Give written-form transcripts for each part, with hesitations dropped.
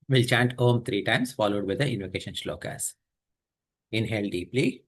We'll chant Om 3 times, followed by the invocation shlokas. Inhale deeply.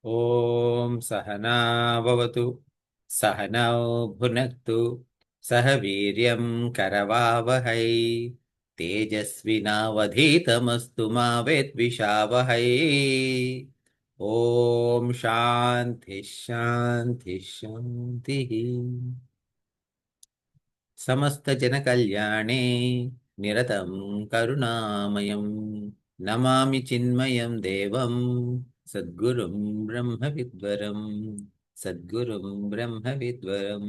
Om Sahana Bhavatu Sahanau Bhunaktu Sahaviryam Karavavahai Tejasvinavadhitamastu ma vedvishavahai. Om Shanti Shanti Shanti. समस्त जन कल्याणे निरतं करुणामयं नमामि चिन्मयं देवं सद्गुरुं ब्रह्मविद्वरं सद्गुरुं ब्रह्मविद्वरम्.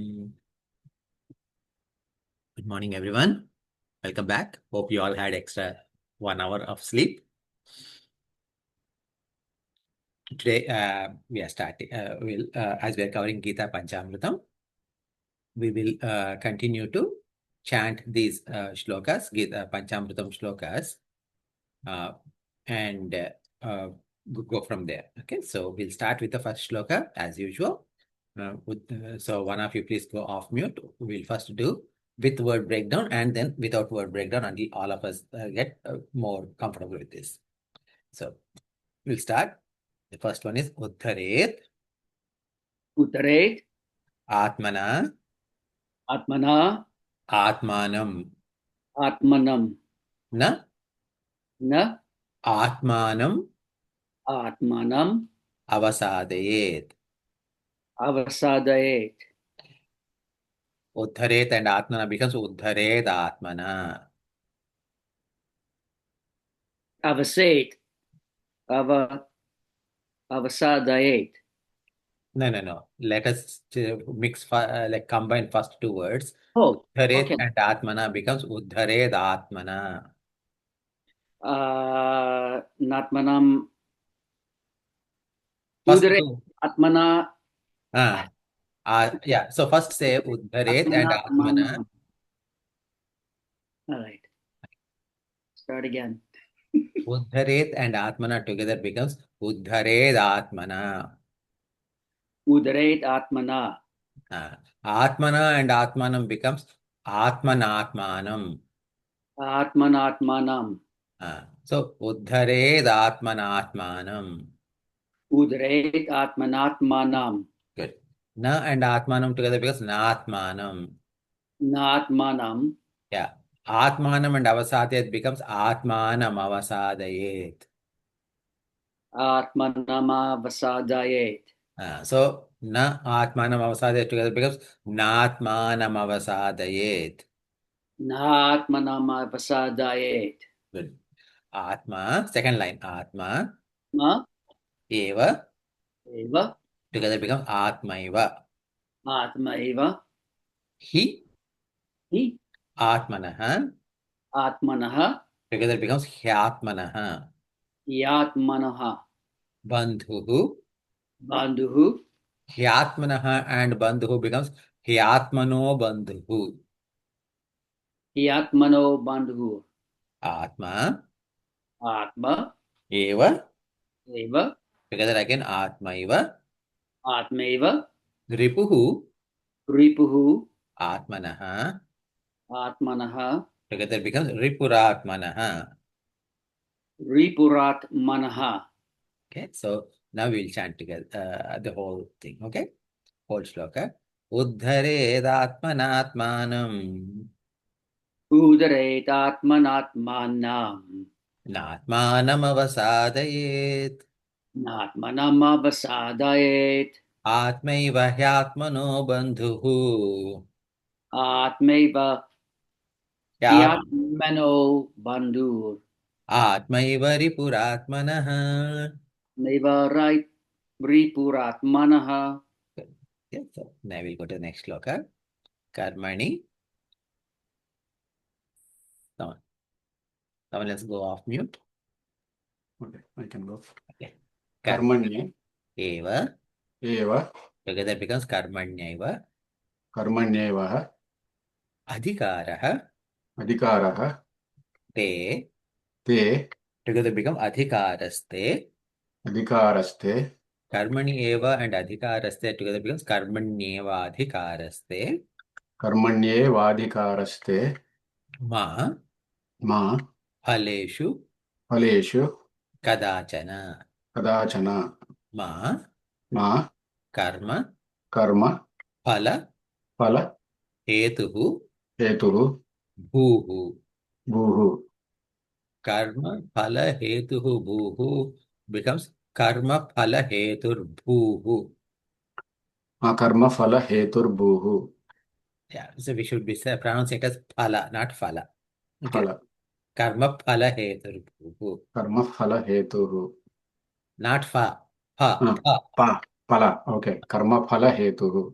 Good morning, everyone. Welcome back. Hope you all had extra 1 hour of sleep. Today, we are starting. As we are covering Gita Panchamrutam, we will continue to chant these shlokas, Gita Panchamrutam shlokas, and go from there. Okay, so we'll start with the first shloka as usual. So one of you please go off mute. We'll first do with word breakdown and then without word breakdown until all of us get more comfortable with this. So we'll start. The first one is Uttaret Uttaret Atmana Atmana Atmanam Atmanam Na Na Atmanam Atmanam Avasadayet. Avasadayet. Uddharet and Atmana becomes Uddharet Atmana. Avasate Avasadayet. No. Let us mix, like combine first two words. Oh, Uddharet okay. and Atmana becomes Uddharet Atmana. Natmanam First Udaret two. Atmana Yeah. So first say Uddharet and Atmana Atmana. Manam. All right. Start again. Uddharet and Atmana together becomes Uddharet Atmana. Udaret Atmana. Atmana and Atmanam becomes Atmanatmanam. Atmanatmanam. So Uddharet Atmanatmanam. Udaret Atmanatmanam. Good. Na and Atmanam together becomes Natmanam. Natmanam. Yeah. Atmanam and Avasadayet becomes Atmanam Avasadayet. Atmanama Vasadayet. So Na Atmanam Avasadayet together becomes Natmanam Avasadayet. Natmanama Vasadayet. Good. Atma, second line, Atma, Ma Eva, Eva together becomes Atmaiva. Atma Eva Hi, Hi Atmanaha, Atmanaha together becomes Hyatmanaha. Yatmanaha Bandhuhu, Bandhuhu Hyatmanaha and Bandhuhu becomes Hyatmano Bandhuhu. Yatmano Bandhu Atma, Atma Eva, Eva together again Atmaiva. Atmeva Ripuhu, Ripuhu Atmanaha, Atmanaha together becomes Ripuratmanaha. Ripurat Manaha. Okay, so now we'll chant together the whole thing. Okay, whole shloka. Uddharedatmanatmanam Udaret atmanatmanam. नात्मानमवसादयेत् Natmanamavasadayet. आत्मैव ह्यात्मनो बन्धुः Atmeva ह्यात् hyatmano bandhur. आत्मैव रिपुरात्मनः. Neva right vripuratmanaha. Yes, so now we'll go to the next shloka. Karmani. Someone let's go off mute. Okay, I can go. Okay. Karmanye Eva. eva Together becomes karmanyaiva. karmanyeva Adhikaraha. adhikaraha Te. te Together become adhikaraste. adhikaraste Karmani eva and adhikaraste together becomes karmanyeva adhikaraste. karmanyevadhikaraste Ma. ma Phaleshu. phaleshu Kadachana. kadachana Ma. ma Karma. karma Phala. phala Hetuhu. hetuhu Bhuhu. bhuhu. Karma phala hetuhu bhuhu becomes karma phala hetur bhuhu. Karma phala hetur bhuhu. Yeah, so we should be pronouncing it as phala, not phala. Okay. Phala. Karma phala hetur bhuhu. Karma phala hetuhu. Not fa. Pa. Phala. Okay. Karma phala hetuhu.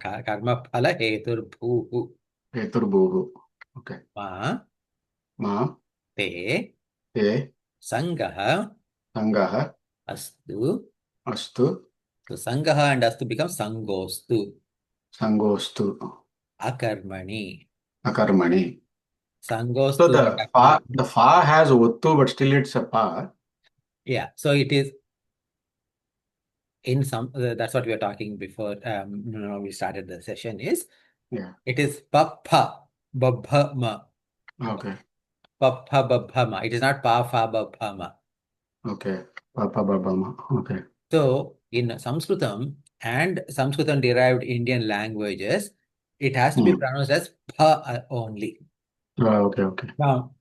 Karma phala hetur bhuhu. Hetur bhuhu. Okay. Ma. Te. Sangaha. Astu. Astu. So sangaha and astu becomes sangostu. Sangostu. Akarmani. Sangostu. So the fa has ottu, but still it's a pa. Yeah. So it is in some. That's what we were talking before. We started the session. It is papha babhama. Okay. Papha babhama. It is not pa fa babhama. Okay. Papa babama. Okay. So in Sanskritam and Sanskritam derived Indian languages, it has to be pronounced as pa only. Okay. Now,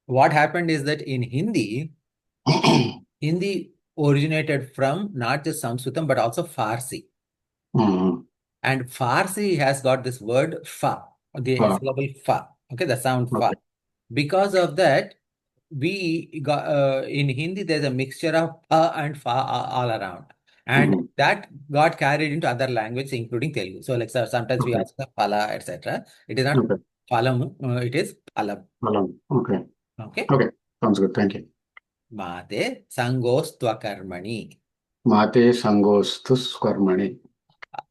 what happened is that in Hindi, Hindi originated from not just Sanskritam but also Farsi. And Farsi has got this word fa, the syllable fa, okay, the sound fa. Okay. Because of that, we got in Hindi there's a mixture of pa and fa all around, and that got carried into other languages, including Telugu. So, like sometimes we also have pala, etc. It is not palam, it is palam. Okay. Okay. Okay. Sounds good. Thank you. Mate sangostva karmani. Mate sangostus karmani.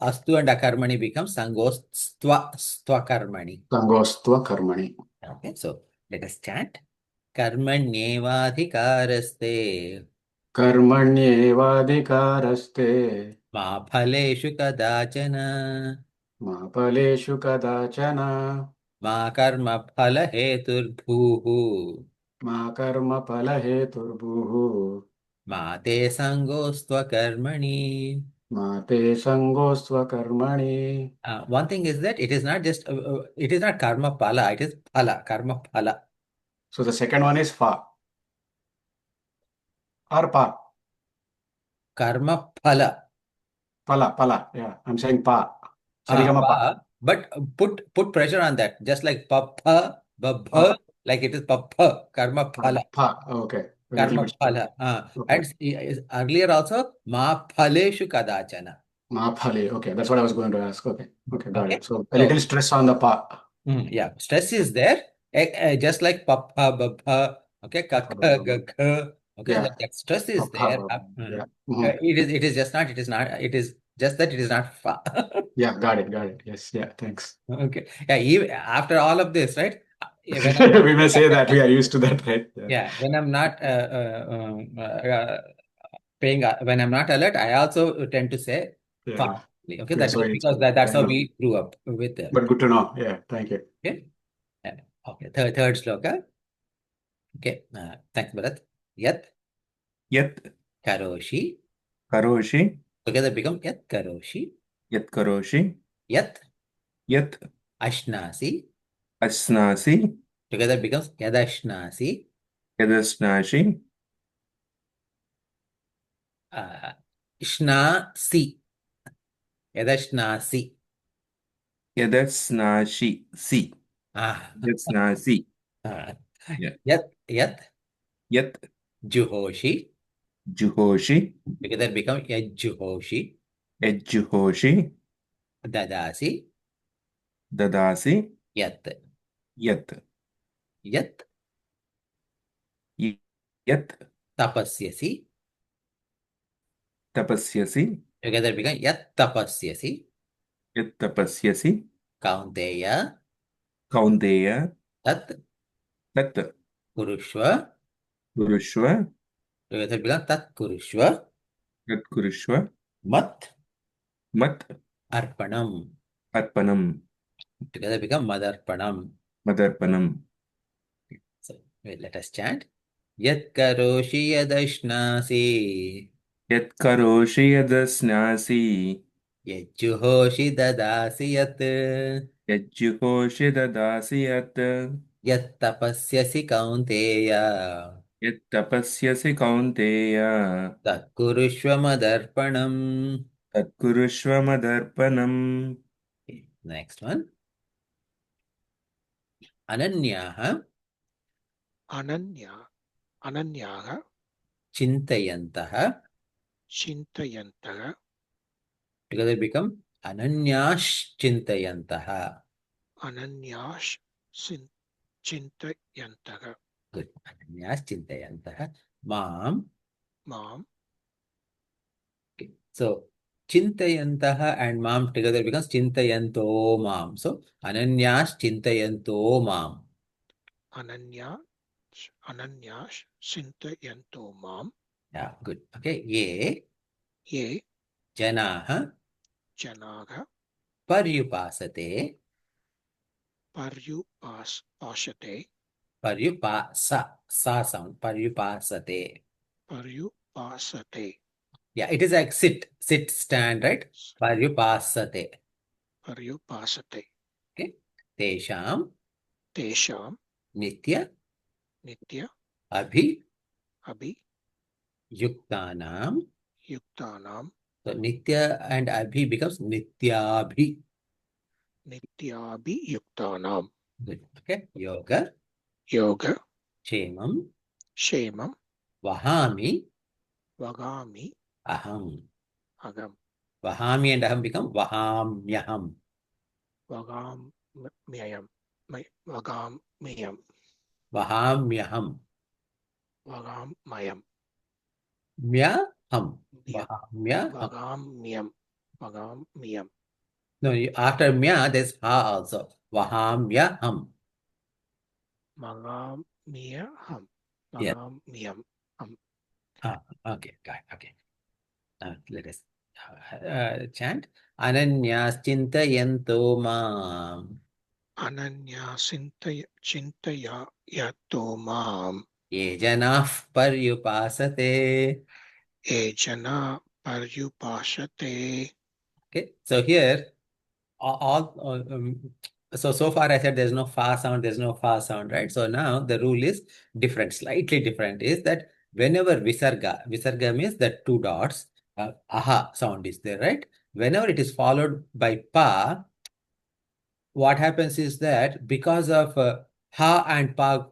Astu and akarmani becomes sangostva karmani. Sangostva karmani. Okay, so let us chant. Karmanyevadhikaraste. Karmanyevadhikaraste. Ma phaleshu kadachana. Ma phaleshu kadachana. Ma karma phala hetur bhuhu. Ma karma phala hetur bhuhu. Ma te sangostva karmani. Mate sangosva karmani. One thing is that it is not just, it is not karma phala, it is phala, karma phala. So the second one is fa. Or pa. Karma phala. Pala. Yeah, I'm saying pa. Sarigama pa. But put pressure on that, just like papha, babha, like it is papha, karma phala. Pa. Okay. Karma phala. And earlier also, ma phaleshu kadachana. Ma phale. Okay, that's what I was going to ask. Okay, got it. So a So, little stress on the pa. Yeah, stress is there, just like papha, babha, okay, kakha, gakha, okay, Yeah. that stress is there. Yeah. It is just not, it is just that it is not fa. Yeah, got it. Yes, yeah, thanks. Okay. Yeah, even after all of this, right? We may say that we are used to that, right? Yeah, when I'm not when I'm not alert, I also tend to say fa. Okay, that's because that's how we grew up with them. But good to know. Yeah, thank you. Okay. Okay. Third shloka. Okay. Thanks, Bharat. Yat karoshi. Together become yat karoshi. Yat Yat ashnasi. Asnasi. Together becomes yadashnasi. Yadasnashi. Shnasi. Yadashnasi. Yadasnashi. Si. Ah. Yadasnasi. Ah. Yeah. Yat Yat. juhoshi. Juhoshi. Together become yajjuhoshi. Ejjuhoshi. Dadasi. Dadasi. Yat. Yat. Yat Yat. tapasyasi. Tapasyasi. Together become yat tapasyasi. Yat tapasyasi. Kaunteya. Kaunteya. Tat Tat. kurushva. Kurushva. Together become tat kurushva. Tat kurushva. Mat Mat. arpanam. Arpanam. Together become madarpanam. Madarpanam. So wait, let us chant. Yat karoshi yadashnasi. Yat karoshi yadasnasi. Yajjuhoshi dadasi yat. Yajjuhoshi dadasi yat. Yat tapasyasi kaunteya. Yat tapasyasi kaunteya. Tat kurushva madarpanam. Tat kurushva madarpanam. Okay, next one. Ananyaha Ananyaha chintayantaha. Chintayantaha Together become ananyash chintayantaha. Ananyash Chintayantaha Good. Ananyash chintayantaha. Mam. Mam Okay. So chintayantaha and mam together becomes chintayanto mam. So ananyash chintayanto mam. Ananyash Chintayanto Mam Yeah, good. Okay. Ye Ye janaha Janaga paryupasate. Paryupasate Paryupasa. Sa sound. Paryupasate. Paryupasate Yeah, it is like sit, stand, right? Paryupasate. Paryupasate Okay. Tesham Tesham nitya Nitya abhi Abhi yuktanam. Yuktanam So nitya and abhi becomes nityabhi. Nityabhi Yuktanam Good. Okay. Yoga Yoga kshemam Shemam vahami Vagami aham. Agam Vahami and aham become vahamyaham. Vagamyam Vagamyam Vahamyaham. Vagamyam Myaham. Myam Vahamyaham. Vagamyam No, after mya, there's ha also. Vahamyaham. Vagamyam Yeah. Vagamyam Okay, got it. Okay. Let us chant. Ananyas chintayanto mam. Ananya Chintaya Yato Mam Ye janah paryupasate. Ejana Paryupashate Okay, so here, so far I said there's no fa sound, there's no fa sound, right? So now the rule is different, slightly different, is that whenever visarga means that two dots, aha sound is there, right? Whenever it is followed by pa, what happens is that because of ha and pa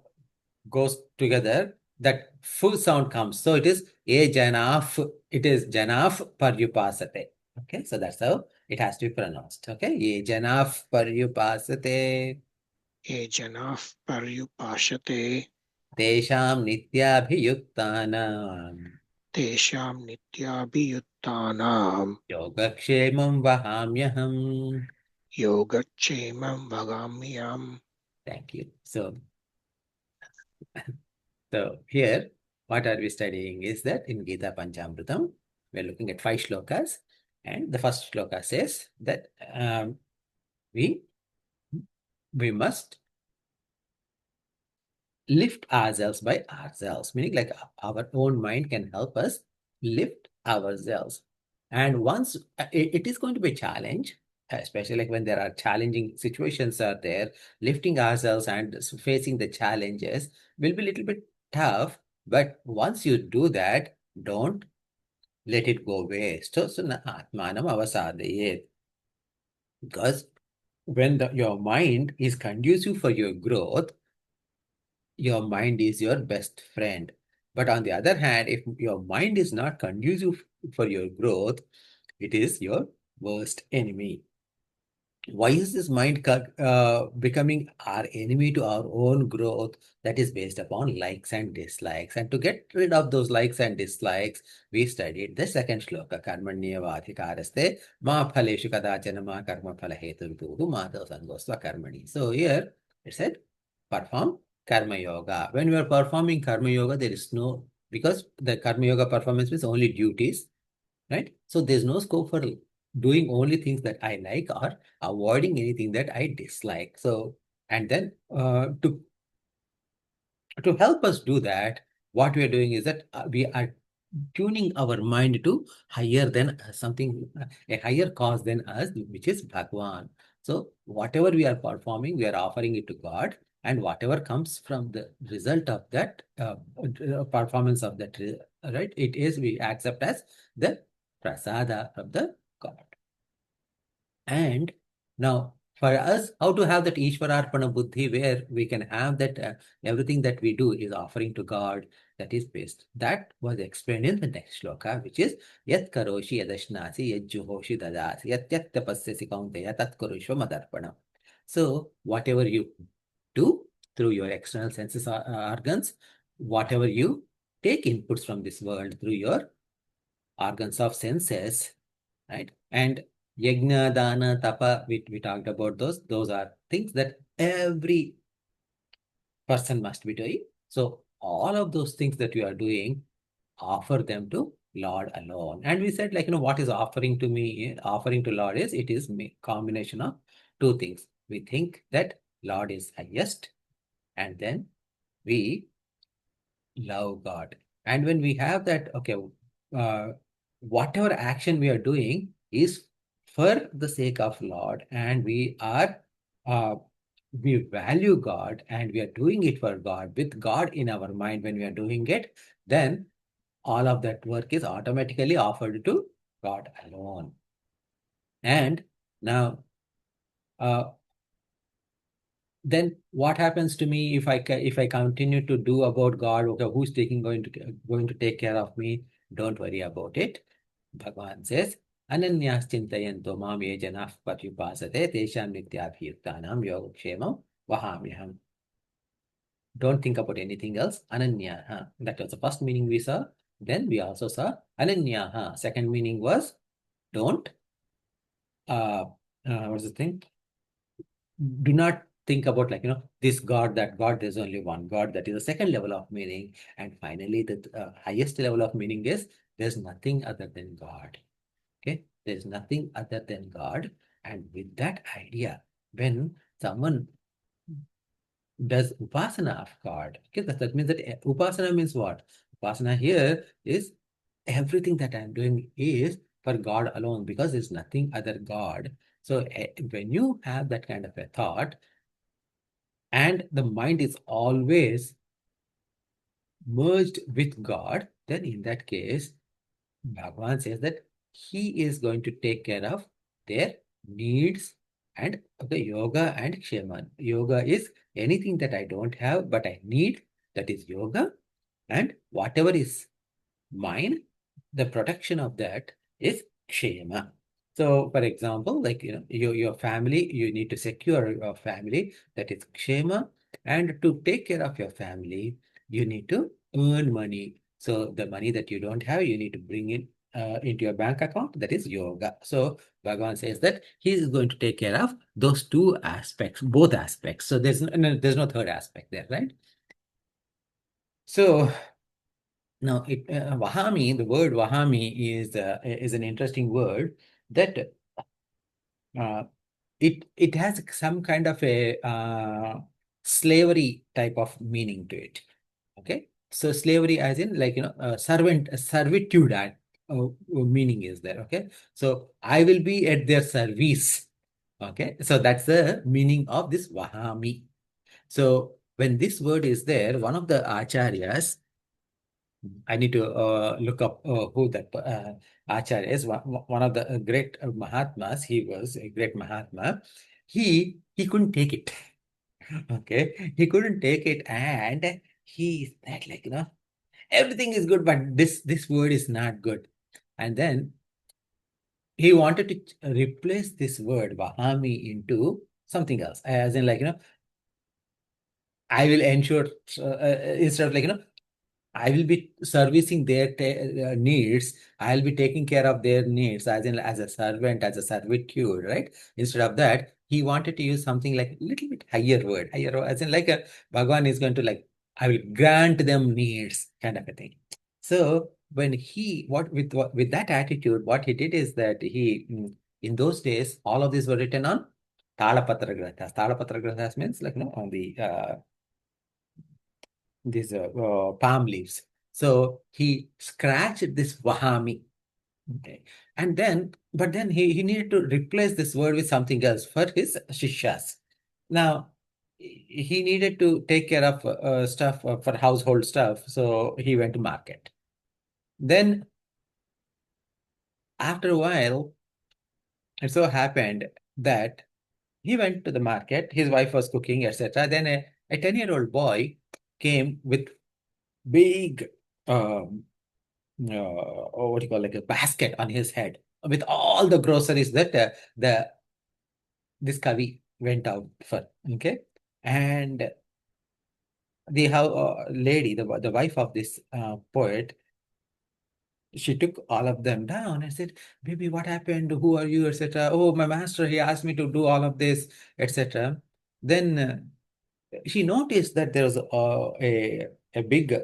goes together, that full sound comes. So it is a janaf, it is janaf paryupasate. Okay, so that's how it has to be pronounced. Okay, ye janaf paryupasate. Ejana Paryupashate Tesham nityabhiyuktanam. Tesham Nityabhiyuttanam Yogakshemam vahamyaham. Yogachemam Vagamyam Thank you. So here, what are we studying is that in Gita Panchamrutam, we're looking at 5 shlokas, and the first shloka says that we must lift ourselves by ourselves, meaning like our own mind can help us lift ourselves. And once it is going to be a challenge, especially like when there are challenging situations are there, lifting ourselves and facing the challenges will be a little bit tough. But once you do that, don't let it go waste. So na atmanam avasadayet. Because when your mind is conducive for your growth, your mind is your best friend. But on the other hand, if your mind is not conducive for your growth, it is your worst enemy. Why is this mind becoming our enemy to our own growth? That is based upon likes and dislikes. And to get rid of those likes and dislikes, we studied the second shloka, karmanyavadhikaraste ma phaleshu kadachana ma karma phala hetu ma sangosva karmani. So here it said, perform karma yoga. When you are performing karma yoga, there is no, because the karma yoga performance is only duties, right? So there's no scope for doing only things that I like or avoiding anything that I dislike. So, and then to help us do that, what we are doing is that we are tuning our mind to higher than something, a higher cause than us, which is Bhagwan. So whatever we are performing, we are offering it to God, and whatever comes from the result of that performance of that, right? It is we accept as the prasada from the God. And now, for us, how to have that Ishwararpana Buddhi, where we can have that everything that we do is offering to God, that is based. That was explained in the next shloka, which is Yat Karoshi Yadashnasi Yat Juhoshi Dadasi Yat Yat Tapasyasi Kaunteya Tat Kurushva Madarpana. So, whatever you do through your external senses organs, whatever you take inputs from this world through your organs of senses, right? And yajna, dana, tapa, we talked about those. Those are things that every person must be doing. So all of those things that you are doing, offer them to Lord alone. And we said, like, what is offering to me? Offering to Lord is, it is combination of two things. We think that Lord is highest, and then we love God. And when we have that, okay, whatever action we are doing is for the sake of Lord, and we value God, and we are doing it for God, with God in our mind when we are doing it, then all of that work is automatically offered to God alone. And now, then what happens to me if I continue to do about God? Okay, who's going to take care of me? Don't worry about it. Bhagavan says, Ananyas chintayanto mam ye janah patyupasate tesham nityabhirtanam yogakshemam vahamyaham. Don't think about anything else. Ananya. That was the first meaning we saw. Then we also saw Ananya. Second meaning was don't. What's the thing? Do not think about, like, this God, that God. There's only one God. That is the second level of meaning. And finally, the highest level of meaning is there's nothing other than God. Okay, there's nothing other than God. And with that idea, when someone does upasana of God, okay, that means that upasana means what? Upasana here is everything that I'm doing is for God alone, because there's nothing other God. So when you have that kind of a thought, and the mind is always merged with God, then in that case, Bhagavan says that he is going to take care of their needs and the yoga and ksheman. Yoga is anything that I don't have but I need, that is yoga. And whatever is mine, the protection of that is kshema. So, for example, like, your family, you need to secure your family, that is kshema. And to take care of your family, you need to earn money. So the money that you don't have, you need to bring it into your bank account, that is yoga. So Bhagavan says that he is going to take care of those two aspects, both aspects. So there's no third aspect there, right? So now, Vahami, the word Vahami is an interesting word that it has some kind of a slavery type of meaning to it. Okay, so slavery, as in, like, servitude meaning is there. Okay, so I will be at their service. Okay, so that's the meaning of this Vahami. So when this word is there, one of the acharyas, I need to look up who that acharya is. One of the great Mahatmas, he was a great Mahatma. He couldn't take it. Okay, he couldn't take it, and he said, like, everything is good, but this word is not good. And then he wanted to replace this word Vahami into something else, as in, like, I will ensure, instead of, like, I will be servicing their needs. I'll be taking care of their needs, as in, as a servant, as a servitude, right? Instead of that, he wanted to use something like little bit higher word, as in, like, Bhagwan is going to, like, I will grant them needs, kind of a thing. So when with that attitude, what he did is that in those days, all of these were written on Talapatra Grathas. Talapatra Grathas means, like, on the these palm leaves. So he scratched this Vahami. Okay. And then, but then he needed to replace this word with something else for his Shishyas. Now, he needed to take care of stuff for household stuff. So he went to market. Then, after a while, it so happened that he went to the market, his wife was cooking, etc. Then a 10-year-old boy came with big what do you call, like a basket on his head with all the groceries that this Kavi went out for. Okay, and the lady, the wife of this poet, she took all of them down and said, "Baby, what happened? Who are you?" etc. "Oh, my master, he asked me to do all of this," etc. Then she noticed that there was a big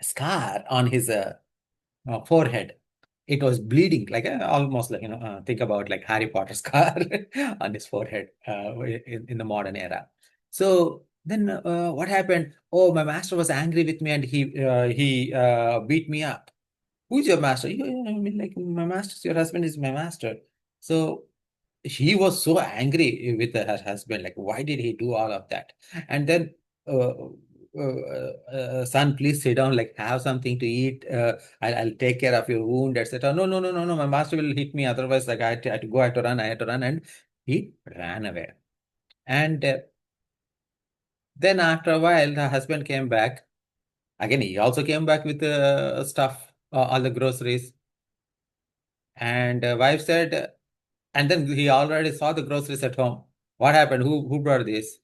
scar on his forehead. It was bleeding, like almost like, think about like Harry Potter scar on his forehead in the modern era. So then what happened? Oh, my master was angry with me and he beat me up. Who's your master? I mean, like, my master, your husband is my master. So she was so angry with her husband, like, why did he do all of that? And then, son, please sit down, like, have something to eat. I'll take care of your wound, etc. No, no, no, no, no. My master will hit me. Otherwise, like, I had to go, I had to run, and he ran away. And then after a while, the husband came back. Again, he also came back with stuff, all the groceries. And wife said, and then he already saw the groceries at home. What happened? Who brought this?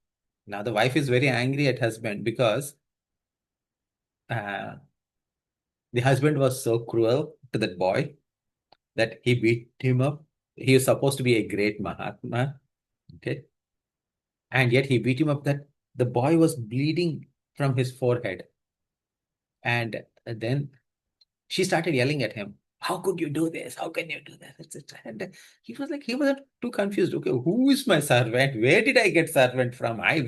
Now the wife is very angry at husband because uh, the husband was so cruel to that boy that he beat him up. He is supposed to be a great Mahatma, okay, and yet he beat him up. That the boy was bleeding from his forehead, and then she started yelling at him. How could you do this? How can you do that? Etc. And he was too confused. Okay, who is my servant? Where did I get servant from? I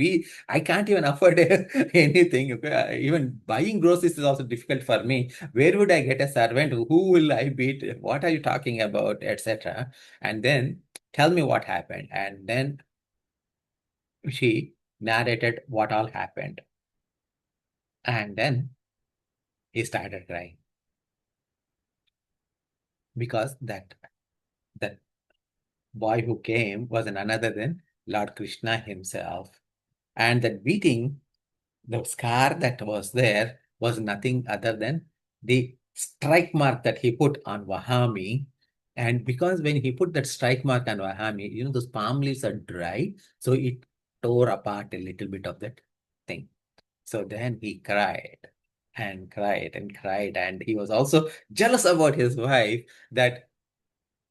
can't even afford anything. Okay, even buying groceries is also difficult for me. Where would I get a servant? Who will I beat? What are you talking about? Etc. And then tell me what happened. And then she narrated what all happened. And then he started crying because that boy who came was none other than Lord Krishna himself. And that beating, the scar that was there, was nothing other than the strike mark that he put on Vahami. And because when he put that strike mark on Vahami, those palm leaves are dry, so it tore apart a little bit of that thing. So then he cried and cried and cried. And he was also jealous about his wife that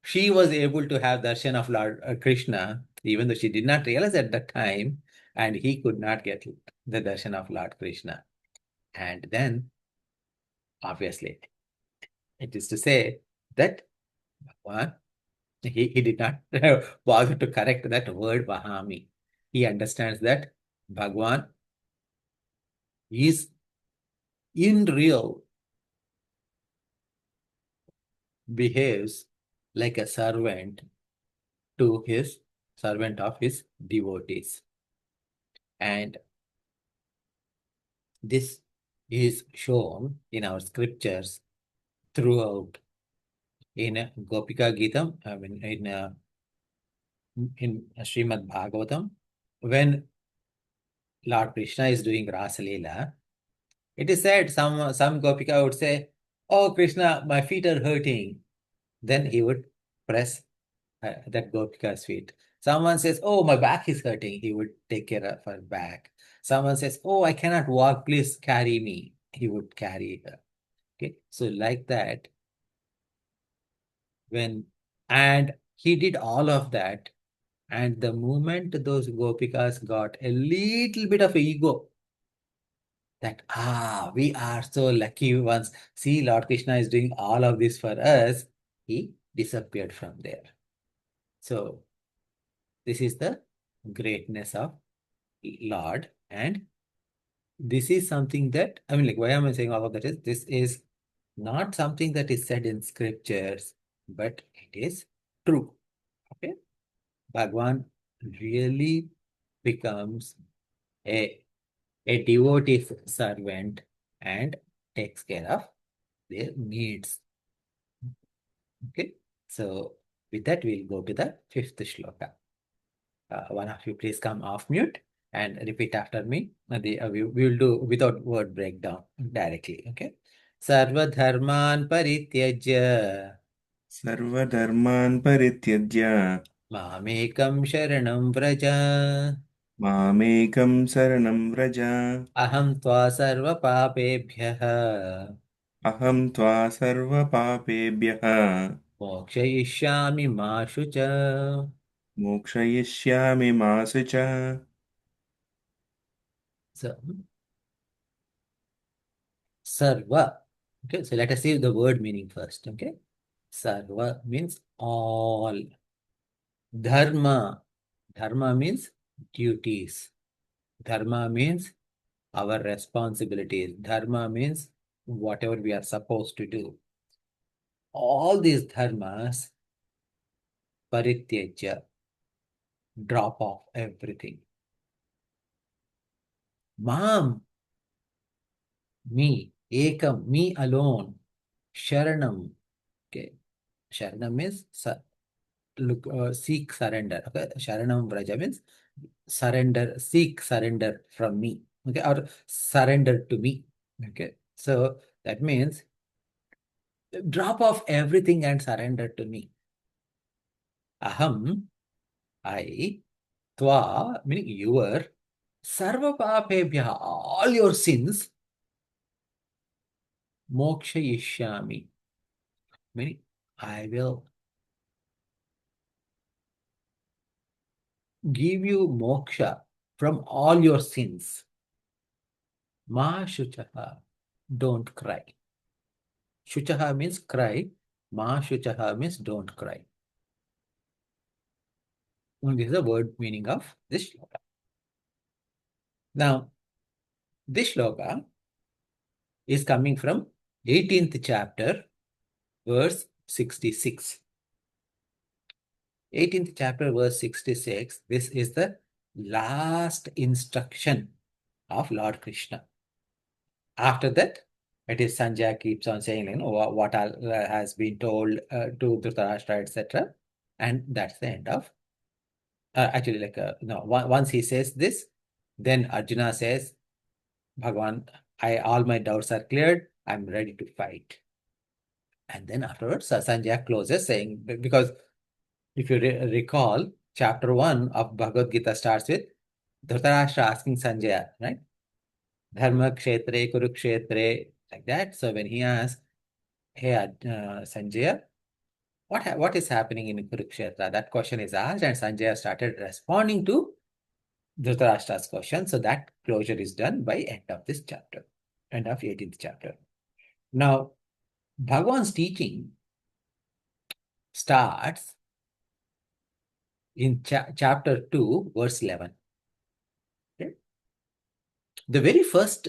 she was able to have darshan of Lord Krishna, even though she did not realize at that time, and he could not get the darshan of Lord Krishna. And then, obviously, it is to say that he did not bother to correct that word Vahami. He understands that Bhagwan is in real behaves like a servant to his servant of his devotees. And this is shown in our scriptures throughout. In Gopika Geetam, in Srimad Bhagavatam, when Lord Krishna is doing Rasa Leela, it is said some Gopika would say, "Oh Krishna, my feet are hurting." Then he would press that Gopika's feet. Someone says, "Oh, my back is hurting." He would take care of her back. Someone says, "Oh, I cannot walk. Please carry me." He would carry her. Okay, so like that, and he did all of that. And the moment those Gopikas got a little bit of ego, that, we are so lucky ones. See, Lord Krishna is doing all of this for us. He disappeared from there. So, this is the greatness of Lord. And this is something that, why am I saying all of that is, this is not something that is said in scriptures, but it is true. Okay? Bhagwan really becomes a devotee servant and takes care of their needs. Okay, so with that, we'll go to the fifth shloka. One of you please come off mute and repeat after me. We will do without word breakdown directly. Okay, Sarva dharman parityajya सर्वधर्मान् परित्यज्य mamekam sharanam vraja मामेकं शरणं Vraj aham tva sarva papebhyah अहं त्वा सर्वपापेभ्यः mokshayishyami ma shucha. मोक्षयिष्यामि मा शुच So, sarva. Okay, so let us see the word meaning first. Okay, sarva means all. Dharma. Dharma means duties. Dharma means our responsibilities. Dharma means whatever we are supposed to do. All these dharmas, parityajya, drop off everything. Mam, me, ekam, me alone. Sharanam. Okay, Sharanam means seek surrender. Okay, Sharanam Vraja means surrender, seek surrender from me. Okay, or surrender to me. Okay, so that means drop off everything and surrender to me. Aham, I, tva, meaning your, sarva papebhya, all your sins, moksha yishyami, meaning I will give you moksha from all your sins. Ma shuchaha, don't cry. Shuchaha means cry. Ma shuchaha means don't cry. And this is the word meaning of this shloka. Now, this shloka is coming from 18th chapter, verse 66. 18th chapter, verse 66. This is the last instruction of Lord Krishna. After that, it is Sanjaya keeps on saying, what has been told to Dhritarashtra, etc. And that's the end of. Actually, once he says this, then Arjuna says, Bhagavan, all my doubts are cleared. I'm ready to fight. And then afterwards, Sanjaya closes saying, because if you recall, chapter 1 of Bhagavad Gita starts with Dhritarashtra asking Sanjaya, right? Dharma kshetre, kurukshetre, like that. So when he asks, hey, Sanjaya, what is happening in Kurukshetra? That question is asked, and Sanjaya started responding to Dhritarashtra's question. So that closure is done by end of this chapter, end of 18th chapter. Now, Bhagavan's teaching starts in chapter 2, verse 11. Okay? The very first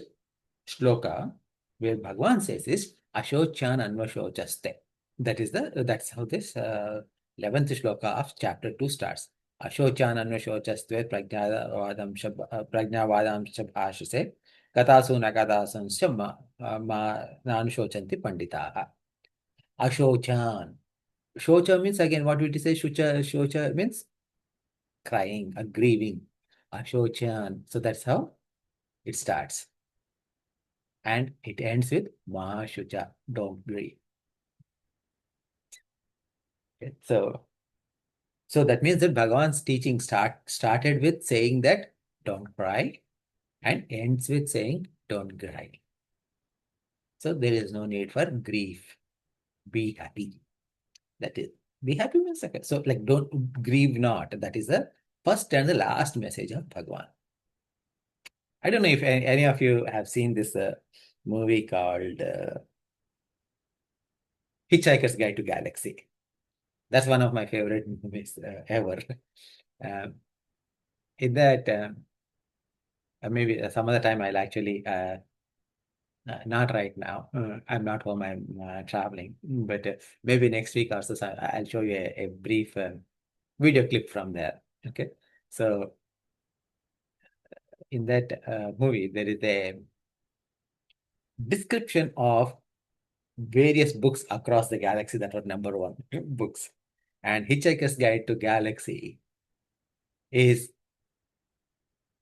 shloka where Bhagavan says is Ashochan Anvashochaste. That's how this 11th shloka of chapter 2 starts. Ashochan anvashocastve prajnavadamsha bhashase katasu nakatasansya nanushocanti panditaha. Ashochan. Shocha means, again, what would you say? Shocha means crying or grieving. Ashochan. So that's how it starts. And it ends with Mahashucha, don't grieve. Okay. So that means that Bhagavan's teaching started with saying that don't cry and ends with saying don't cry. So there is no need for grief. Be happy. That is, be happy means second. So like don't grieve not. That is the first and the last message of Bhagavan. I don't know if any of you have seen this movie called Hitchhiker's Guide to Galaxy. That's one of my favorite movies ever. In that, maybe some other time I'll actually, not right now. I'm not home, I'm traveling. But maybe next week or so, I'll show you a brief video clip from there. Okay. So in that movie, there is a description of various books across the galaxy that were number one books. And Hitchhiker's Guide to Galaxy is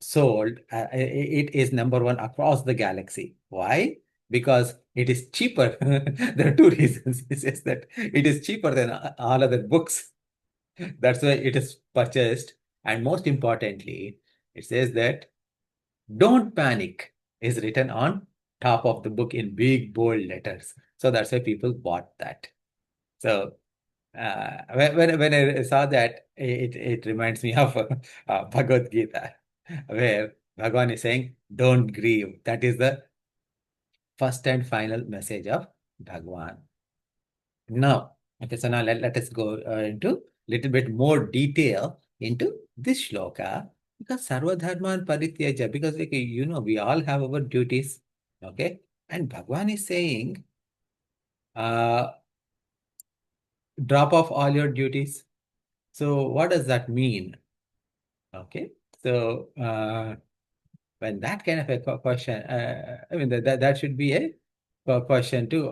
sold, it is number one across the galaxy. Why? Because it is cheaper. There are two reasons. It says that it is cheaper than all other books. That's why it is purchased. And most importantly, it says that don't panic is written on top of the book in big bold letters. So that's why people bought that. So when I saw that, it reminds me of Bhagavad Gita, where Bhagavan is saying, don't grieve. That is the first and final message of Bhagavan. Now, okay, so now let us go into little bit more detail into this shloka, because Sarva Dharman Parityaja, because like, we all have our duties, okay? And Bhagavan is saying, drop off all your duties. So what does that mean? Okay, so when that kind of a question, I mean that should be a question too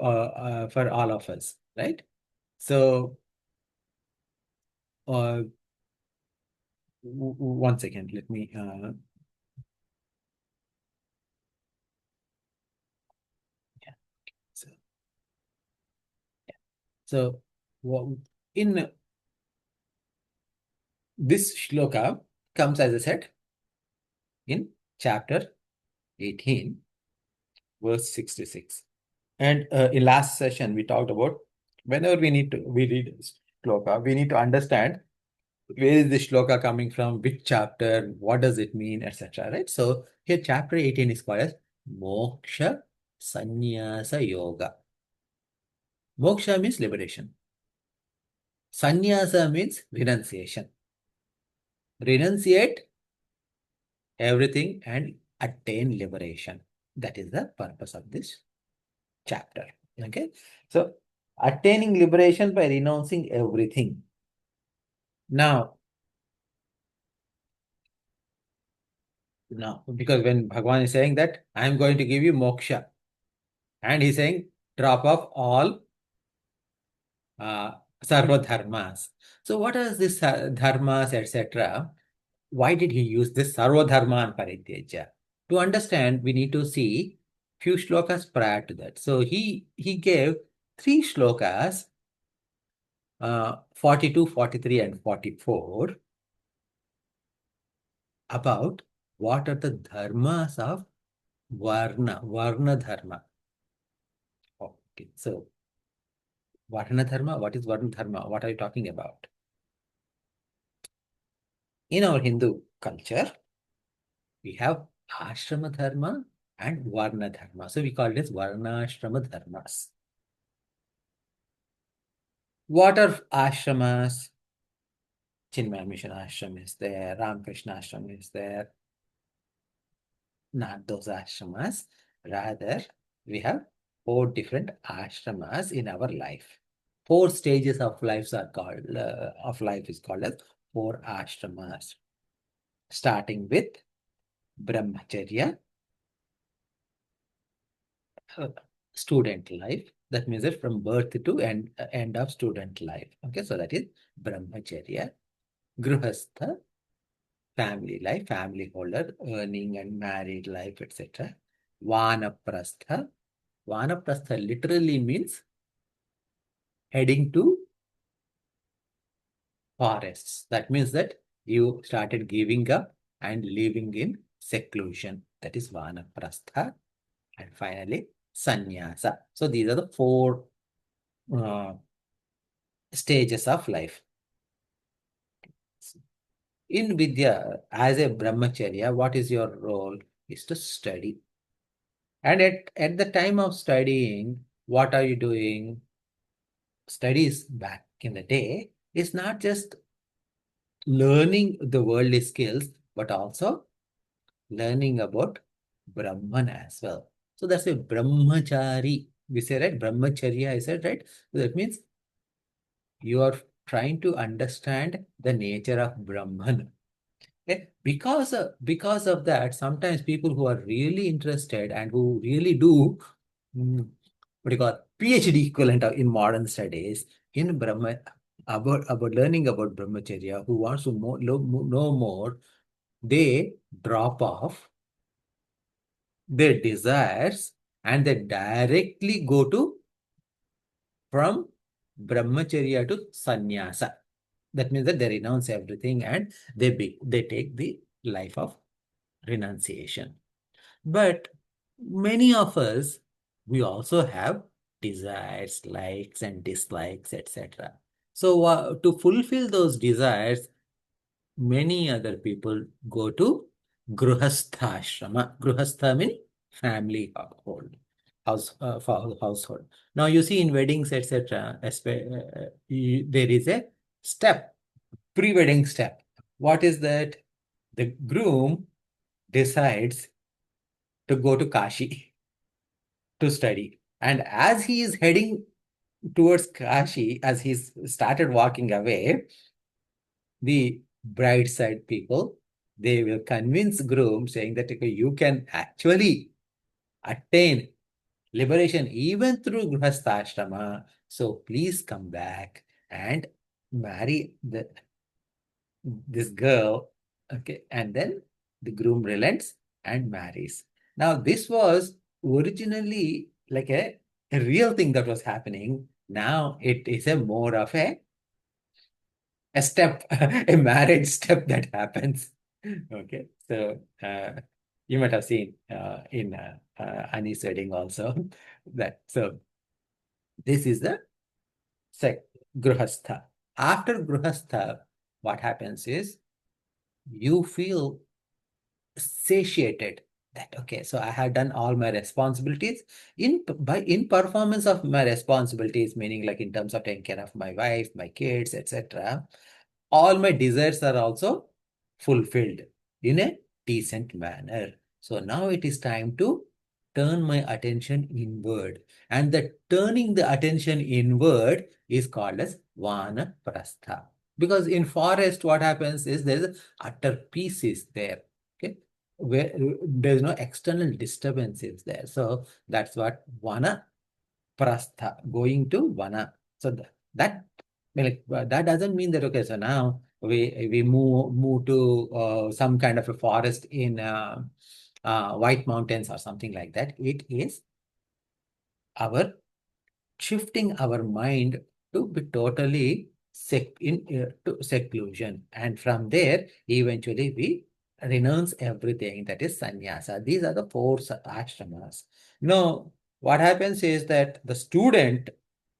for all of us, right? So one second, let me yeah. So in this shloka comes, as I said, in chapter 18, verse 66. And in last session, we talked about whenever we read shloka, we need to understand where is the shloka coming from, which chapter, what does it mean, etc. Right? So here chapter 18 is called as Moksha Sannyasa Yoga. Moksha means liberation. Sannyasa means renunciation. Renunciate everything and attain liberation. That is the purpose of this chapter. Okay. So attaining liberation by renouncing everything. Now, because when Bhagavan is saying that I'm going to give you moksha, and he's saying drop off all sarva dharmas. So what are these dharmas, etc.? Why did he use this sarva dharman parityaja? To understand, we need to see few shlokas prior to that. So he gave 3 shlokas, 42, 43, and 44, about what are the dharmas of Varna dharma. Okay, so Varna dharma, what is Varna dharma? What are you talking about? In our Hindu culture, we have ashrama dharma and Varna dharma. So we call it as Varnashrama dharmas. What are ashramas? Chinmaya Mission ashram is there, Ramakrishna ashram is there. Not those ashramas. Rather, we have 4 different ashramas in our life. 4 stages of life are called life is called as 4 ashramas, starting with brahmacharya, student life. That means that from birth to end of student life. Okay, so that is brahmacharya. Grihastha, family life, family holder, earning and married life, etc. Vanaprastha. Vanaprastha literally means heading to forests. That means that you started giving up and living in seclusion. That is Vanaprastha. And finally, Sannyasa. So these are the 4 stages of life. In Vidya, as a brahmacharya, what is your role? Is to study. And at the time of studying, what are you doing? Studies back in the day is not just learning the worldly skills, but also learning about Brahman as well. So that's a brahmachari. We say, right? Brahmacharya, I said, right? So that means you are trying to understand the nature of Brahman. Okay? Because of that, sometimes people who are really interested and who really do what do you call PhD equivalent in modern studies in Brahma about learning about brahmacharya, who wants to know more, they drop off their desires and they directly go to from brahmacharya to sannyasa. That means that they renounce everything and they take the life of renunciation. But many of us, we also have desires, likes and dislikes, etc. So to fulfill those desires, many other people go to Grihastha ashrama. Grihastha means family household. Now you see in weddings, etc., there is a step, pre-wedding step. What is that? The groom decides to go to Kashi to study. And as he is heading towards Kashi, as he's started walking away, the bride side people, they will convince groom saying that okay, you can actually attain liberation even through Grihastha. So please come back and marry this girl. Okay, and then the groom relents and marries. Now, this was originally like a real thing that was happening. Now it is a more of a step, a marriage step that happens. Okay, so you might have seen in Ani's wedding also that. So this is the Grihastha. After Grihastha, what happens is you feel satiated that okay, so I have done all my responsibilities in performance of my responsibilities, meaning like in terms of taking care of my wife, my kids, etc. All my desires are also fulfilled in a decent manner. So now it is time to turn my attention inward. And the turning the attention inward is called as vanaprastha. Because in forest, what happens is there is utter peace is there. Okay. Where there is no external disturbances there. So that's what vanaprastha, going to vana. So that that doesn't mean that okay, so now we move to some kind of a forest in White Mountains or something like that. It is our shifting our mind to be totally to seclusion, and from there eventually we renounce everything, that is sannyasa. These are the 4 ashramas. Now what happens is that the student,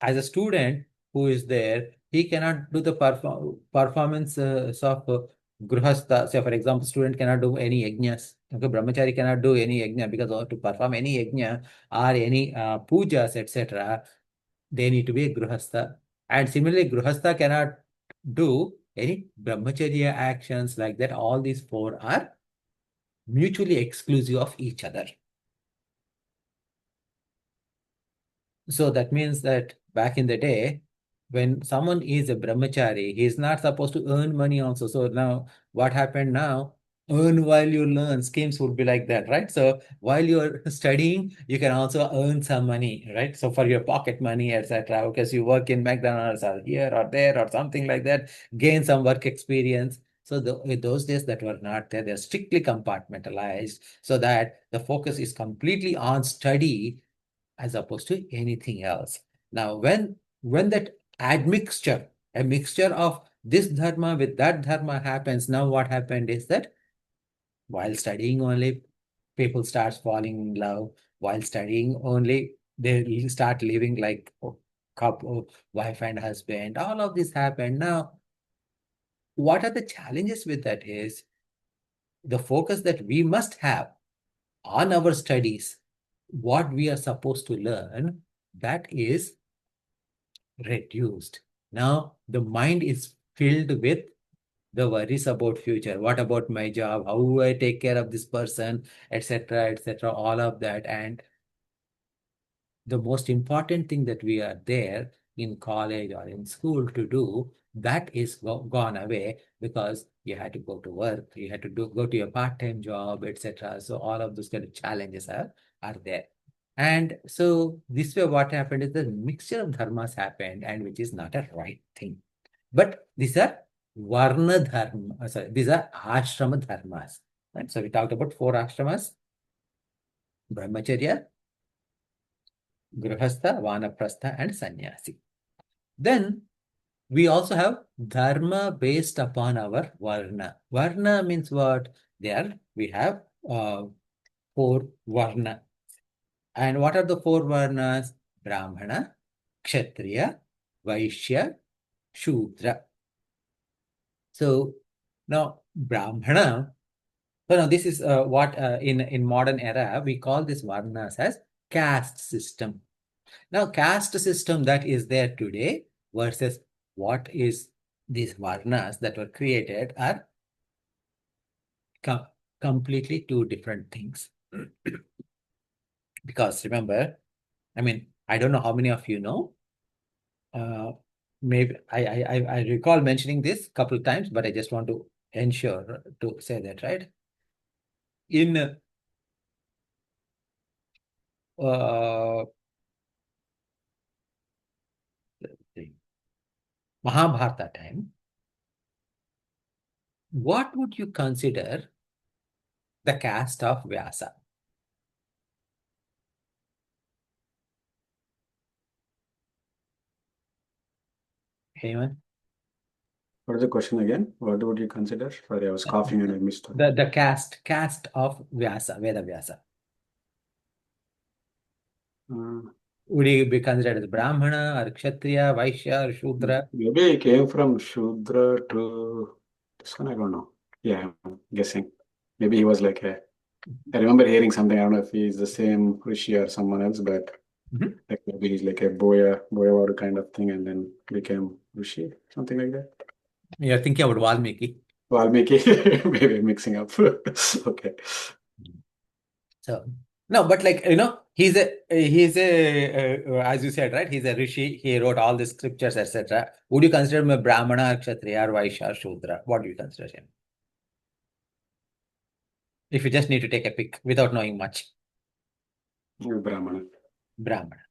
as a student who is there, he cannot do the performance of grihastha. Say for example, student cannot do any yajnas. Okay, brahmachari cannot do any yajna, because to perform any yajna or any pujas, etc., they need to be a grihastha. And similarly, grihastha cannot do any brahmacharya actions like that. All these 4 are mutually exclusive of each other. So that means that back in the day, when someone is a brahmachari, he is not supposed to earn money also. So now what happened now? Earn while you learn schemes would be like that, right? So while you're studying, you can also earn some money, right? So for your pocket money, etc. Because you work in McDonald's or here or there or something like that, gain some work experience. So in those days that were not there, they're strictly compartmentalized so that the focus is completely on study as opposed to anything else. Now, when that admixture, a mixture of this dharma with that dharma happens, now what happened is that while studying only, people start falling in love. While studying only, they start living like couple, wife and husband. All of this happened. Now, what are the challenges with that is the focus that we must have on our studies, what we are supposed to learn, that is reduced. Now the mind is filled with the worries about future. What about my job? How do I take care of this person, etc., etc., all of that. And the most important thing that we are there in college or in school to do, that is gone away because you had to go to work, you had to go to your part-time job, etc. So all of those kind of challenges are there. And so this way what happened is the mixture of dharmas happened, and which is not a right thing. But these are varna dharma, sorry, these are ashrama dharmas. Right? So we talked about 4 ashramas: brahmacharya, grihastha, vanaprastha, and sannyasi. Then we also have dharma based upon our varna. Varna means what? There we have 4 varna. And what are the 4 varnas? Brahmana, Kshatriya, Vaishya, Shudra. So now Brahmana, so now this is what in modern era we call this varnas as caste system. Now caste system that is there today versus what is these varnas that were created are completely 2 different things. Because remember, I mean, I don't know how many of you know. Maybe I recall mentioning this a couple of times, but I just want to ensure to say that, right? In Mahabharata time, what would you consider the caste of Vyasa? Heyman? What is the question again? What would you consider? Sorry, I was coughing and I missed it. The caste of Vyasa, Veda Vyasa. Would he be considered as Brahmana or Kshatriya, Vaishya or Shudra? Maybe he came from Shudra to this one, I don't know. Yeah, I'm guessing. Maybe he was like a. I remember hearing something. I don't know if he's the same Rishi or someone else, but like maybe he's like a Boyawadu kind of thing, and then became Rishi, something like that. You're thinking about Valmiki. Valmiki, maybe I'm mixing up. Okay. So no, but like he's a as you said, right? He's a rishi. He wrote all the scriptures, etc. Would you consider him a Brahmana, or Kshatriya, or Vaishya, or Shudra? What do you consider him? If you just need to take a pick without knowing much. Brahmana. Brahmana.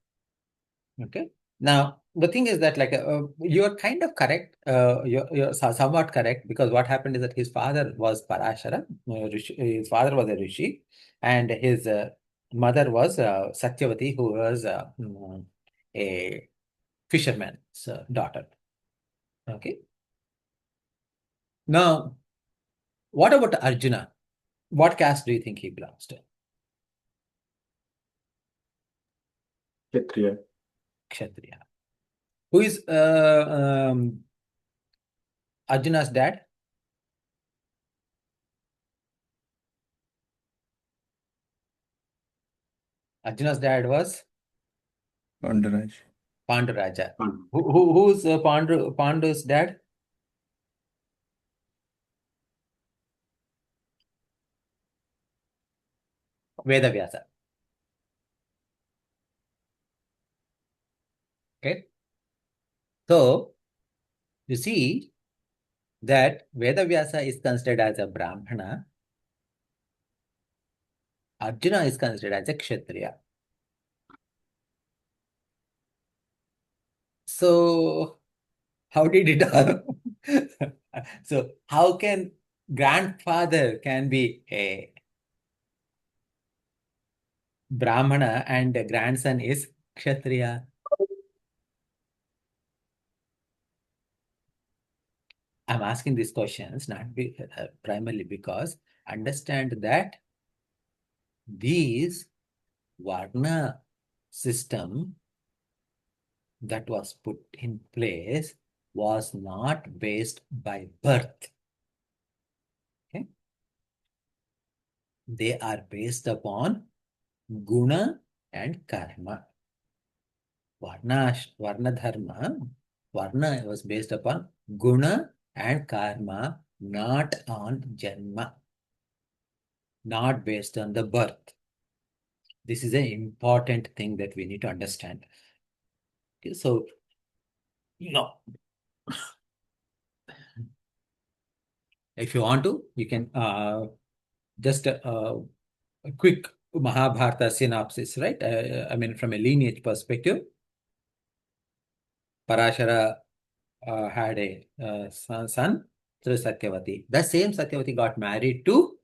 Okay. Now the thing is that you're kind of correct. You're somewhat correct, because what happened is that his father was Parashara. His father was a rishi, and his mother was Satyavati, who was a fisherman's daughter. Okay. Now, what about Arjuna? What caste do you think he belongs to? Kshatriya. Kshatriya. Who is Arjuna's dad? Arjuna's dad was Pandaraj. Panduraja. Pan. Who's Pandu's dad? Vedavyasa. Okay. So, you see that Vedavyasa is considered as a Brahmana, Arjuna is considered as a Kshatriya. So, how did it all? So, how can grandfather can be a Brahmana and the grandson is Kshatriya? I'm asking these questions primarily because understand that these Varna system that was put in place was not based by birth. Okay? They are based upon guna and karma. Varna dharma, Varna was based upon guna and karma, not on janma, not based on the birth. This is an important thing that we need to understand. Okay, so, if you want to, you can just a quick Mahabharata synopsis, right? I mean, from a lineage perspective, Parashara had a son through Satyavati. The same Satyavati got married to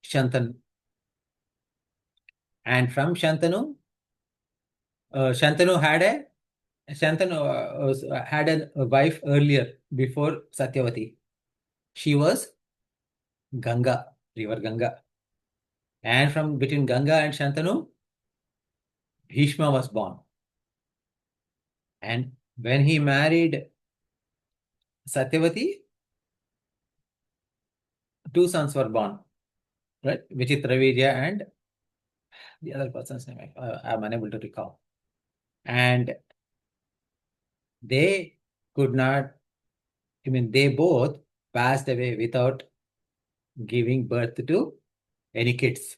Shantanu. And from Shantanu, Shantanu had a wife earlier before Satyavati. She was Ganga, river Ganga. And from between Ganga and Shantanu, Bhishma was born. And when he married Satyavati, two sons were born, right? Vichitravirya and the other person's name, I'm unable to recall. And they could not, they both passed away without giving birth to any kids.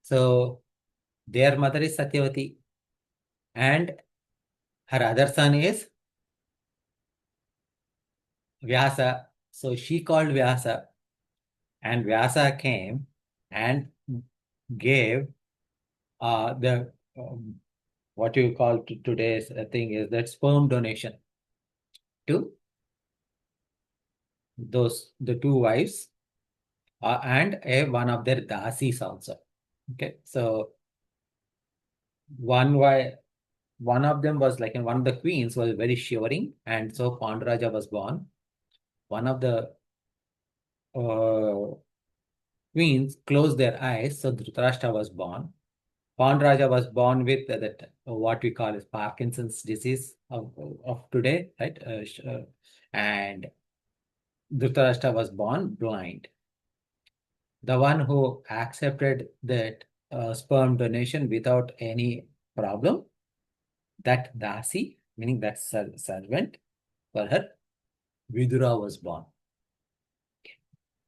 So their mother is Satyavati and her other son is Vyasa. So she called Vyasa, and Vyasa came and gave the what you call today's thing is that sperm donation to the two wives and one of their dasis also. Okay, so one of them was like, and one of the queens was very shivering, and so Panduraja was born. One of the queens closed their eyes, so Dhritarashtra was born. Panduraja was born with that what we call as Parkinson's disease of today, right? And Dhritarashtra was born blind. The one who accepted that sperm donation without any problem, that dasi, meaning that servant for her, Vidura was born.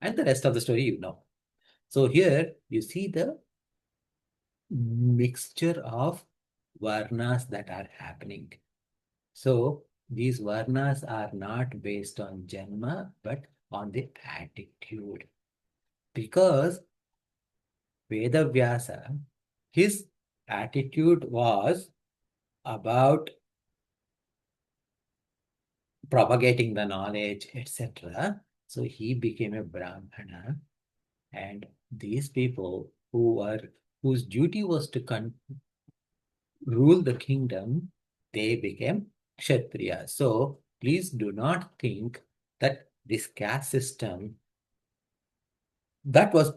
And the rest of the story you know. So here you see the mixture of varnas that are happening. So these varnas are not based on janma, but on the attitude. Because Vedavyasa, his attitude was about propagating the knowledge, etc. So he became a Brahmana, and these people whose duty was to rule the kingdom, they became Kshatriya. So please do not think that this caste system that was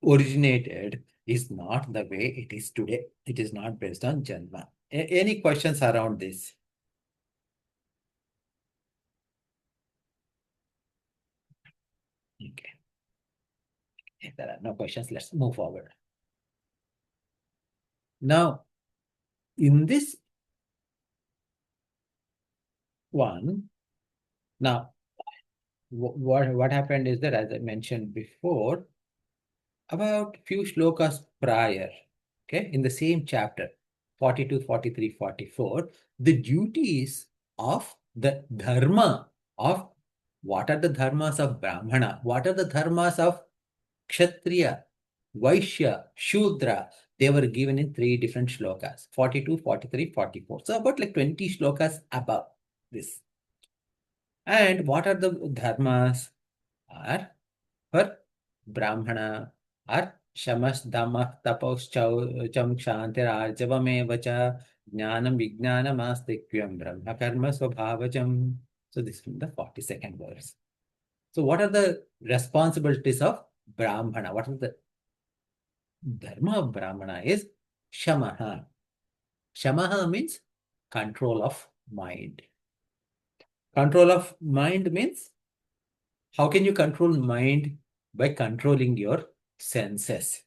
originated is not the way it is today. It is not based on Janma. Any questions around this? Okay. If there are no questions, let's move forward. Now, in this one, now, what happened is that, as I mentioned before, about few shlokas prior, okay, in the same chapter, 42, 43, 44, the duties of the dharma of what are the dharmas of Brahmana, what are the dharmas of Kshatriya, Vaishya, Shudra. They were given in 3 different shlokas, 42, 43, 44. So about like 20 shlokas above this. And what are the dharmas? Are for Brahmana are shamas, dhammas, tapos, cham, kshantir, arjavam, vacha, jnanam, vijnanam, astikyam, brahma, karma, svabhavajam. So this is the 42nd verse. So what are the responsibilities of Brahmana? What are the dharma of Brahmana is shamaha. Shamaha means control of mind. Control of mind means how can you control mind? By controlling your senses.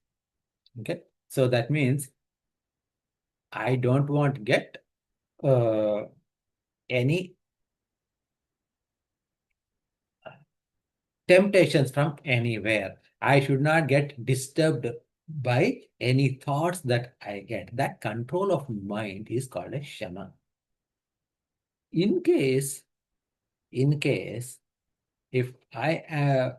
Okay. So that means I don't want to get any temptations from anywhere. I should not get disturbed by any thoughts that I get. That control of mind is called a shama. In case if I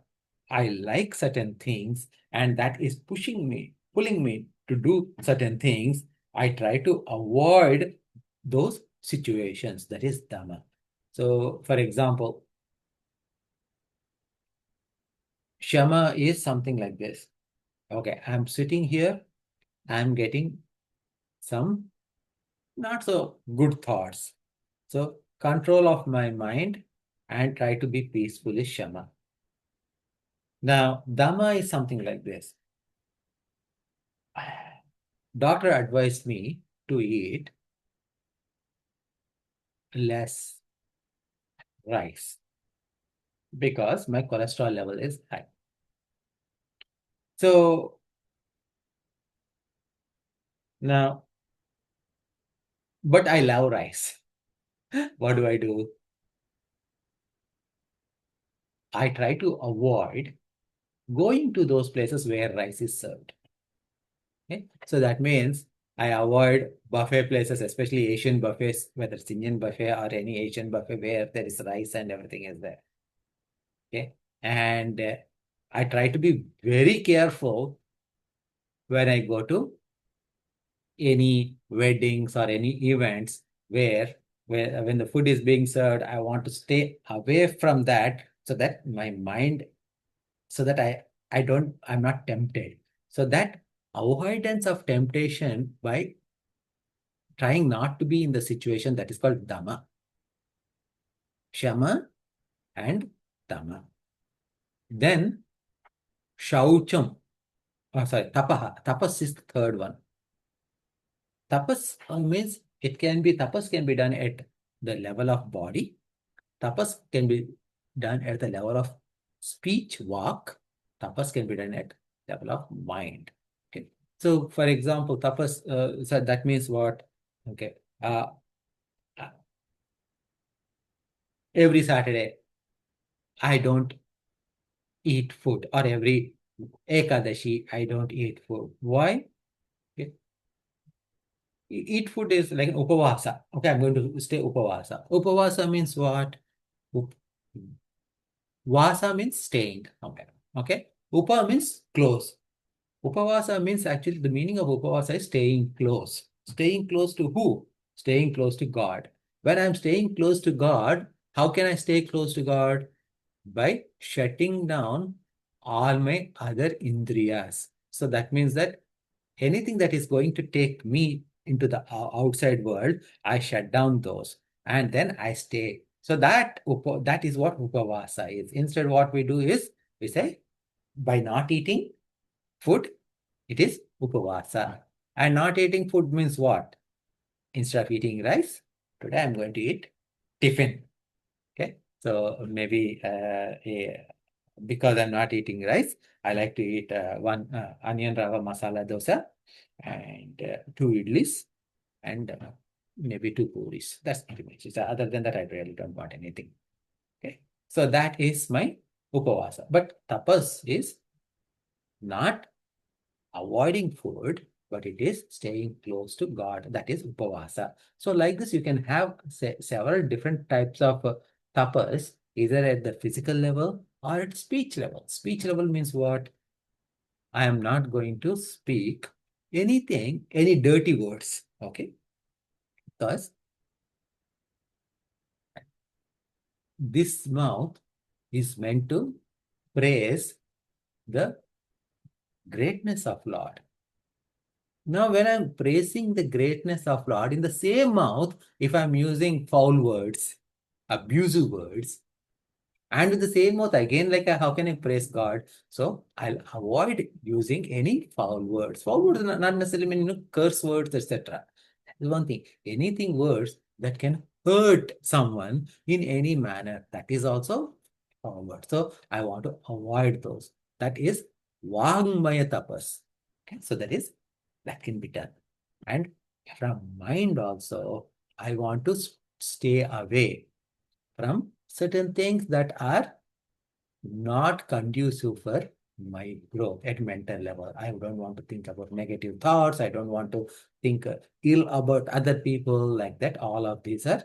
like certain things and that is pulling me to do certain things, I try to avoid those situations. That is dhamma. So, for example, shama is something like this. Okay, I'm sitting here, I'm getting some not so good thoughts. So, control of my mind and try to be peaceful is shama. Now, dhamma is something like this. Doctor advised me to eat less rice because my cholesterol level is high. So now, but I love rice. What do? I try to avoid going to those places where rice is served. Okay? So that means I avoid buffet places, especially Asian buffets, whether it's Indian buffet or any Asian buffet where there is rice and everything is there. Okay. And I try to be very careful when I go to any weddings or any events where when the food is being served, I want to stay away from that so that my mind, so that I'm not tempted. So that avoidance of temptation by trying not to be in the situation, that is called dhamma. Shama and dhamma. Then shaucham. Tapaha. Tapas is the third one. Tapas means tapas can be done at the level of body. Tapas can be done at the level of speech, walk. Tapas can be done at level of mind. Okay. So, for example, tapas. So that means what? Okay. Every Saturday, I don't eat food, or every Ekadashi, I don't eat food. Why? Okay. Eat food is like an upavasa. Okay, I'm going to stay upavasa. Upavasa means what? Vasa means staying. Okay. Upa means close. Upavasa means actually the meaning of upavasa is staying close. Staying close to who? Staying close to God. When I'm staying close to God, how can I stay close to God? By shutting down all my other indriyas. So that means that anything that is going to take me into the outside world, I shut down those and then I stay. So that is what upavasa is. Instead, what we do is we say by not eating food, it is upavasa. And not eating food means what? Instead of eating rice, today I'm going to eat tiffin. Okay. So maybe because I'm not eating rice, I like to eat one onion rava masala dosa and 2 idlis and maybe 2 puris. That's pretty much it. Other than that, I really don't want anything. Okay. So that is my upavasa. But tapas is not avoiding food, but it is staying close to God. That is upavasa. So like this, you can have several different types of tapas, either at the physical level or at speech level. Speech level means what? I am not going to speak anything, any dirty words, okay? Because this mouth is meant to praise the greatness of Lord. Now, when I'm praising the greatness of Lord, in the same mouth, if I'm using foul words, abusive words, and with the same mouth again, like how can I praise God? So I'll avoid using any foul words. Foul words not necessarily mean curse words, etc. That is one thing. Anything words that can hurt someone in any manner, that is also foul word. So I want to avoid those. That is Vagmaya tapas. Okay, so that can be done. And from mind also, I want to stay away from certain things that are not conducive for my growth at mental level. I don't want to think about negative thoughts. I don't want to think ill about other people like that. All of these are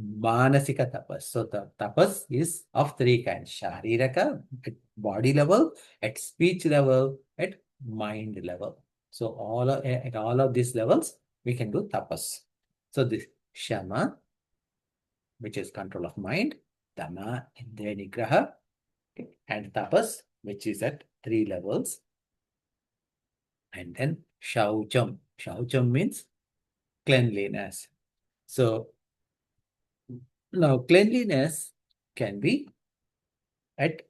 manasika tapas. So the tapas is of three kinds: shariraka at body level, at speech level, at mind level. So at all of these levels, we can do tapas. So this shama, which is control of mind, dhamma, indriya nigraha, okay, and tapas, which is at 3 levels. And then shaucham. Shaucham means cleanliness. So now cleanliness can be at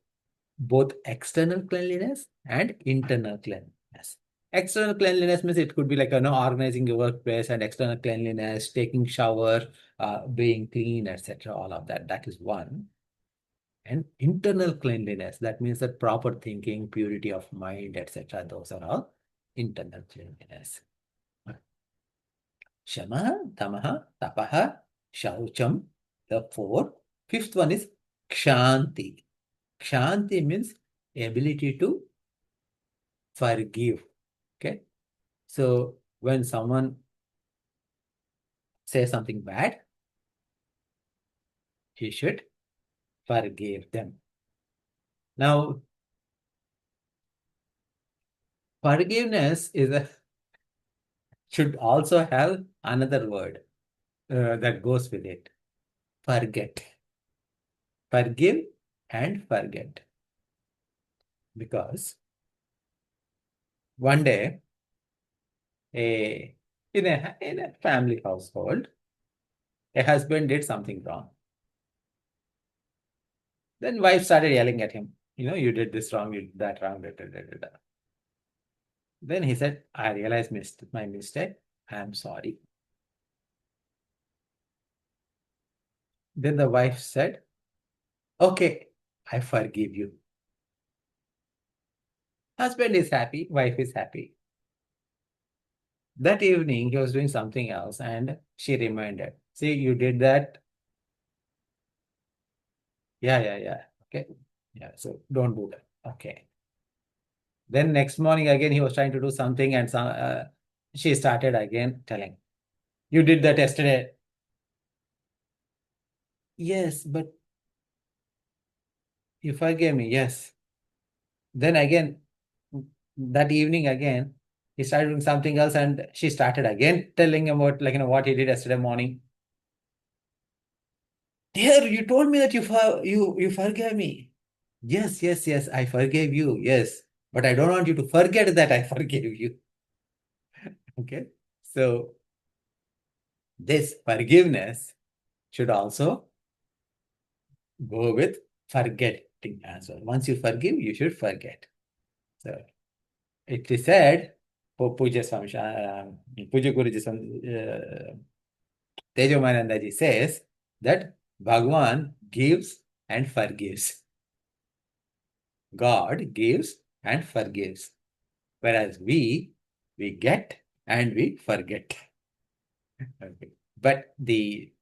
both external cleanliness and internal cleanliness. External cleanliness means it could be like organizing your workplace, and external cleanliness, taking shower, being clean, etc. All of that. That is one. And internal cleanliness, that means that proper thinking, purity of mind, etc. Those are all internal cleanliness. Shamaha, tamaha, tapaha, shaucham, the 4. 5th one is kshanti. Kshanti means ability to forgive. Okay. So when someone says something bad, he should forgive them. Now, forgiveness should also have another word that goes with it. Forget. Forgive and forget. Because one day, in a family household, a husband did something wrong. Then wife started yelling at him. You did this wrong, you did that wrong. Da, da, da, da, da. Then he said, I realized my mistake. I am sorry. Then the wife said, okay, I forgive you. Husband is happy, wife is happy. That evening, he was doing something else and she reminded, see, you did that. Yeah. Okay. Yeah, so don't do that. Okay. Then next morning again, he was trying to do something and she started again telling, you did that yesterday. Yes, but you forgave me. Yes. Then again, that evening again, he started doing something else and she started again telling him about what he did yesterday morning. Dear, you told me that you forgave me. Yes, I forgave you. Yes, but I don't want you to forget that I forgave you. Okay, so this forgiveness should also go with forgetting as well. Once you forgive, you should forget. So it is said, Puja Guruji Tejomanandaji says that Bhagwan gives and forgives. God gives and forgives. Whereas we get and we forget. Okay. But the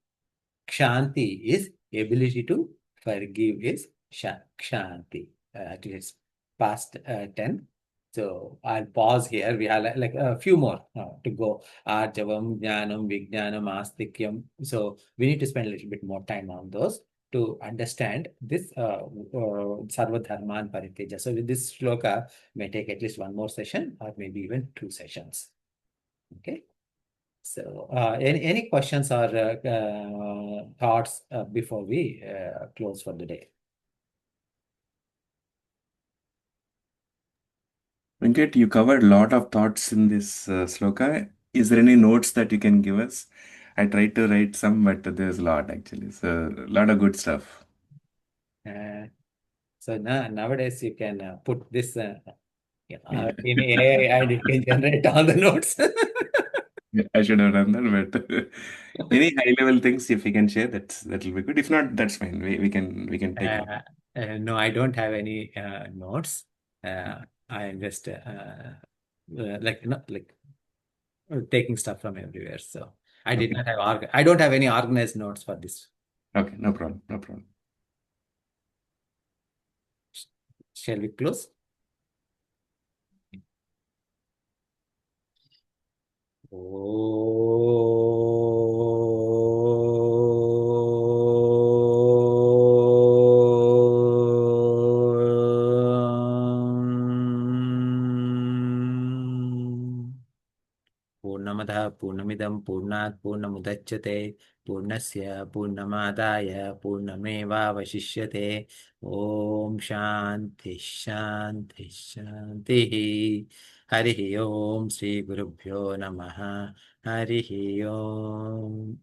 kshanti is ability to forgive is kshanti. It is past tense. So I'll pause here. We have like a few more to go. Arjavam, Jnanam, Vijnanam, Astikyam. So we need to spend a little bit more time on those to understand this Sarva Dharman Pariteja. So with this shloka may take at least one more session or maybe even 2 sessions. Okay. So any questions or thoughts before we close for the day? Venkat, you covered a lot of thoughts in this sloka. Is there any notes that you can give us? I tried to write some, but there's a lot actually. So a lot of good stuff. So nowadays you can put this in AI and it can generate all the notes. Yeah, I should have done that, but any high level things if we can share, that'll be good. If not, that's fine. We can take it. No, I don't have any notes. I am just like taking stuff from everywhere. So I did Okay. not have I don't have any organized notes for this. Okay, no problem. No problem. Shall we close? पूर्णमदः पूर्णमिदं पूर्णात् पूर्णमुदच्यते पूर्णस्य पूर्णमादाय पूर्णमेवावशिष्यते ॐ शान्ति शान्ति शान्तिः हरिः ॐ श्रीगुरुभ्यो नमः हरिः ॐ